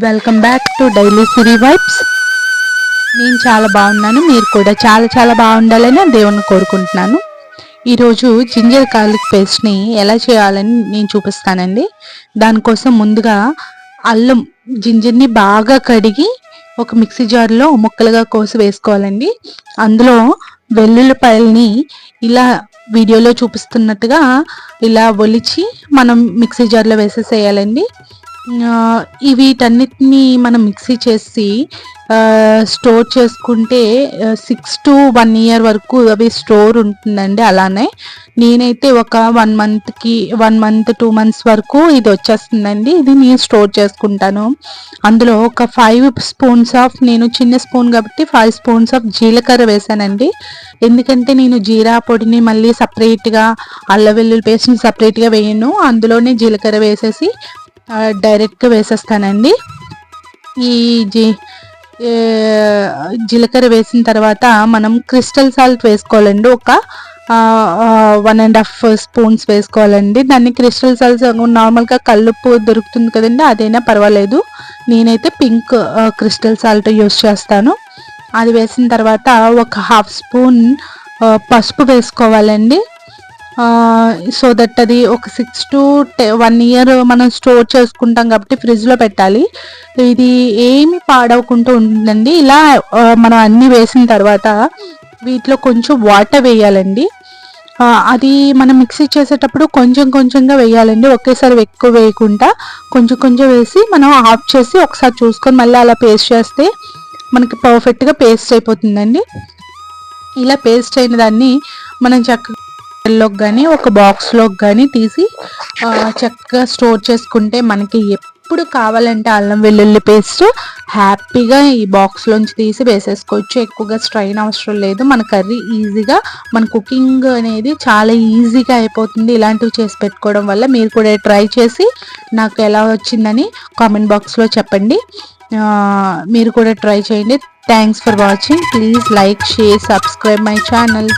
Welcome back to daily Siri vibes. నేను చాలా బాగున్నాను, మీరు కూడా చాలా చాలా బాగుండాలని దేవుణ్ణి కోరుకుంటున్నాను. ఈరోజు జింజర్ గార్లిక్ పేస్ట్ని ఎలా చేయాలని నేను చూపిస్తానండి. దానికోసం ముందుగా అల్లం జింజర్ని బాగా కడిగి ఒక మిక్సీ జార్లో ముక్కలుగా కోసి వేసుకోవాలండి. అందులో వెల్లుల్లిపాయల్ని ఇలా వీడియోలో చూపిస్తున్నట్టుగా ఇలా ఒలిచి మనం మిక్సీ జార్లో వేసేసేయాలండి. వీటన్నిటిని మనం మిక్సీ చేసి స్టోర్ చేసుకుంటే 6 to 1 year వరకు అవి స్టోర్ ఉంటుందండి. అలానే నేనైతే ఒక 1 monthకి 1 month 2 months వరకు ఇది వచ్చేస్తుందండి. ఇది నేను స్టోర్ చేసుకుంటాను. అందులో ఒక 5 spoons ఆఫ్, నేను చిన్న స్పూన్ కాబట్టి 5 spoons ఆఫ్ జీలకర్ర వేసానండి. ఎందుకంటే నేను జీరా పొడిని మళ్ళీ సపరేట్గా అల్లం వెల్లుల్లి పేస్ట్ని సపరేట్గా వేయను, అందులోనే జీలకర్ర వేసేసి డైరెక్ట్గా వేసేస్తానండి. ఈ జీలకర్ర వేసిన తర్వాత మనం క్రిస్టల్ సాల్ట్ వేసుకోవాలండి. ఒక 1.5 spoons వేసుకోవాలండి. దాన్ని క్రిస్టల్ సాల్ట్ నార్మల్గా కల్లుప్పు దొరుకుతుంది కదండి, అదైనా పర్వాలేదు. నేనైతే పింక్ క్రిస్టల్ సాల్ట్ యూస్ చేస్తాను. అది వేసిన తర్వాత ఒక 1/2 spoon పసుపు వేసుకోవాలండి. సో దట్ అది ఒక 6 to 1 year మనం స్టోర్ చేసుకుంటాం కాబట్టి ఫ్రిడ్జ్లో పెట్టాలి. ఇది ఏమి పాడవకుండా ఉంటుందండి. ఇలా మనం అన్నీ వేసిన తర్వాత వీటిలో కొంచెం వాటర్ వేయాలండి. అది మనం మిక్సీ చేసేటప్పుడు కొంచెం కొంచెంగా వేయాలండి, ఒకేసారి ఎక్కువ వేయకుండా కొంచెం కొంచెం వేసి మనం ఆఫ్ చేసి ఒకసారి చూసుకొని మళ్ళీ అలా పేస్ట్ చేస్తే మనకి పర్ఫెక్ట్గా పేస్ట్ అయిపోతుందండి. ఇలా పేస్ట్ అయిన దాన్ని మనం చక్కగా లోకి కానీ ఒక బాక్స్లోకి కానీ తీసి చక్కగా స్టోర్ చేసుకుంటే మనకి ఎప్పుడు కావాలంటే అల్లం వెల్లుల్లి పేస్ట్ హ్యాపీగా ఈ బాక్స్లోంచి తీసి వేసేసుకోవచ్చు. ఎక్కువగా స్ట్రైన్ అవసరం లేదు. మన కర్రీ ఈజీగా, మన కుకింగ్ అనేది చాలా ఈజీగా అయిపోతుంది ఇలాంటివి చేసి పెట్టుకోవడం వల్ల. మీరు కూడా ట్రై చేసి నాకు ఎలా వచ్చిందని కామెంట్ బాక్స్లో చెప్పండి. మీరు కూడా ట్రై చేయండి. Thanks for watching. Please like, share, subscribe my channel.